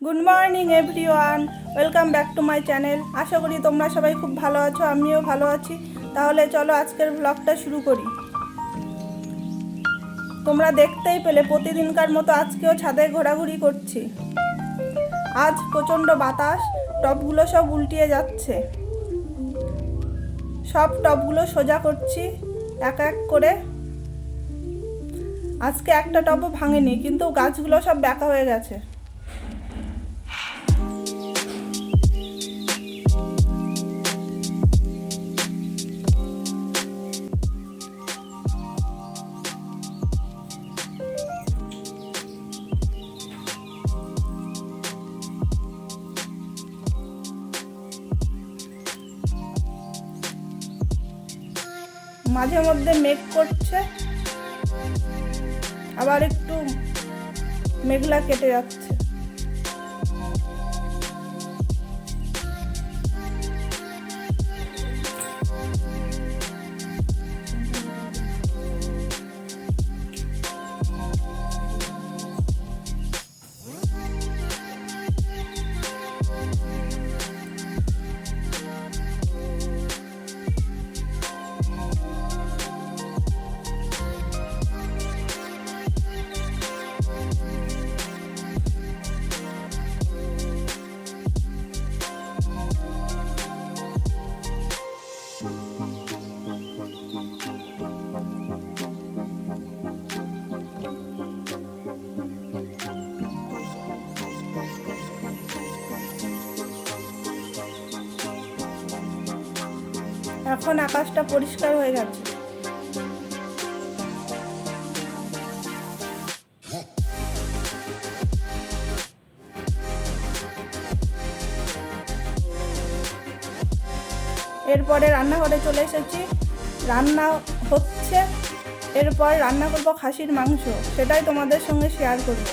Good morning everyone, welcome back to my channel. আশা করি তোমরা সবাই খুব ভালো আছো, আমিও ভালো আছি। তাহলে চলো আজকের ব্লগটা শুরু করি। তোমরা দেখতেই পেলে প্রতিদিনকার মতো আজকেও ছাদে ঘোরাঘুরি করছি। আজ প্রচণ্ড বাতাস, টবগুলো সব উল্টিয়ে যাচ্ছে। সব টবগুলো সোজা করছি এক এক করে। আজকে একটা টবও ভাঙেনি, কিন্তু গাছগুলো সব ব্যাকা হয়ে গেছে। মাঝে মধ্যে মেঘ করছে, আবার একটু মেঘলা কেটে যাচ্ছে। এখন আকাশটা পরিষ্কার হয়ে গেছে। এরপরে রান্নাঘরে চলে এসেছি, রান্না হচ্ছে। এরপর রান্না করব খাসির মাংস, সেটাই তোমাদের সঙ্গে শেয়ার করব।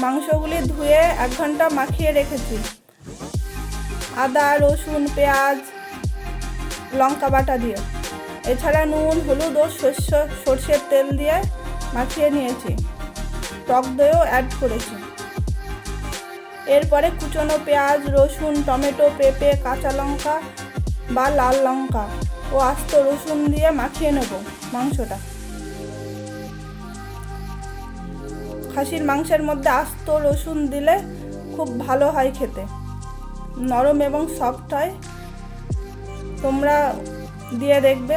মাংসগুলি ধুয়ে 1 ঘন্টা মাখিয়ে রেখেছি। আদা, রসুন, পেঁয়াজ, লঙ্কা বাটা দিয়ে, এছাড়া নুন, হলুদ ও সর্ষের তেল দিয়ে মাখিয়ে নিয়েছি। টক দইও অ্যাড করেছি। এরপরে কুচনো পেঁয়াজ, রসুন, টমেটো, পেঁপে, কাঁচা লঙ্কা বা লাল লঙ্কা ও আস্ত রসুন দিয়ে মাখিয়ে নেব মাংসটা। খাসির মাংসের মধ্যে আস্ত রসুন দিলে খুব ভালো হয় খেতে, নরম এবং সফট হয়। তোমরা দিয়ে দেখবে।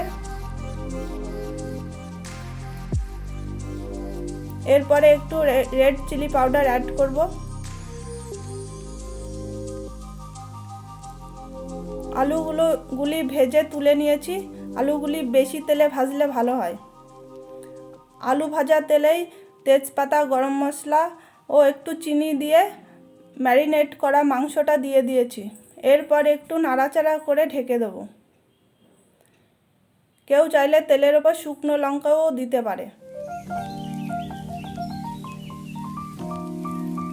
এরপরে একটু রেড চিলি পাউডার অ্যাড করব। আলুগুলি ভেজে তুলে নিয়েছি। আলুগুলি বেশি তেলে ভাজলে ভালো হয়। আলু ভাজা তেলেই তেজপাতা, গরম মশলা ও একটু চিনি দিয়ে ম্যারিনেট করা মাংসটা দিয়ে দিয়েছি। এরপর একটু নাড়াচাড়া করে ঢেকে দেবো। কেউ চাইলে তেলের ওপর শুকনো লঙ্কাও দিতে পারে।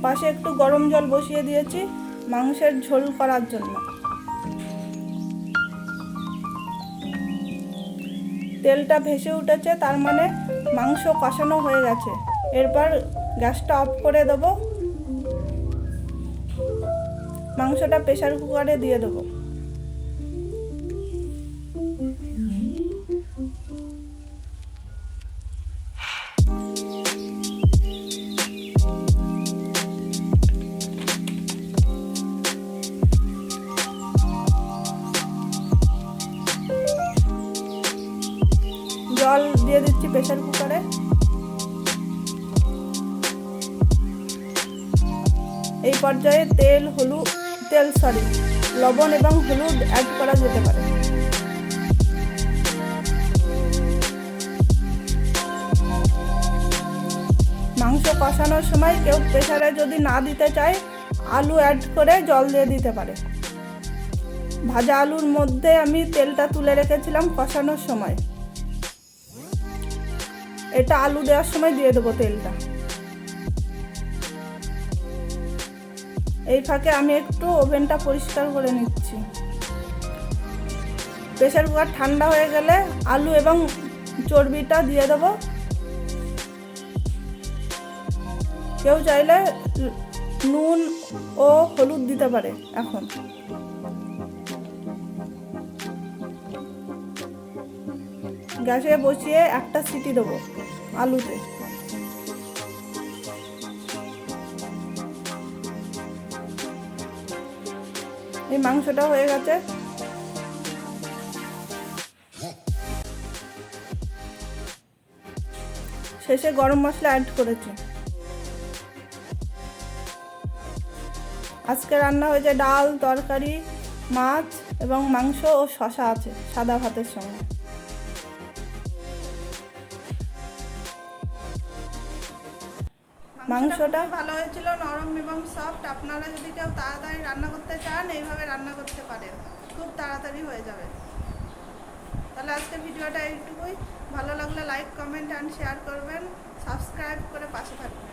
পাশে একটু গরম জল বসিয়ে দিয়েছি মাংসের ঝোল করার জন্য। তেলটা ভেসে উঠেছে, তার মানে মাংস কষানো হয়ে গেছে। এরপর গ্যাসটা অফ করে দেব। মাংসটা প্রেসার কুকারে দিয়ে দেবো। জল দিয়ে দিচ্ছি প্রেসার কুকারে। এই পর্যায়ে লবণ এবং হলুদ অ্যাড করা যেতে পারে। মাংস কষানোর সময় কেউ প্রেসারে যদি না দিতে চায়, আলু অ্যাড করে জল দিয়ে দিতে পারে। ভাজা আলুর মধ্যে আমি তেলটা তুলে রেখেছিলাম কষানোর সময়। এটা আলু দেওয়ার সময় দিয়ে দেবো তেলটা। এই ফাঁকে আমি একটু ওভেনটা পরিষ্কার করে নিচ্ছি। প্রেসার কুকার ঠান্ডা হয়ে গেলে আলু এবং চর্বিটা দিয়ে দেবো। কেউ চাইলে নুন ও হলুদ দিতে পারে। এখন গ্যাসে বসিয়ে একটা সিটি দেবো আলুতে। এই মাংসটা হয়ে গেছে। শেষে গরম মশলা অ্যাড করেছি। আজকে রান্না হয়েছে ডাল, তরকারি, মাছ এবং মাংস ও শসা আছে সাদা ভাতের সঙ্গে। মাংসটা ভালো হয়েছিল, নরম এবং সফট। আপনারা যদি কেউ তাড়াতাড়ি রান্না করতে চান এইভাবে রান্না করতে পারেন, খুব তাড়াতাড়ি হয়ে যাবে। তাহলে আজকে ভিডিওটা এইটুকুই। ভালো লাগলে লাইক, কমেন্ট অ্যান্ড শেয়ার করবেন, সাবস্ক্রাইব করে পাশে থাকবেন।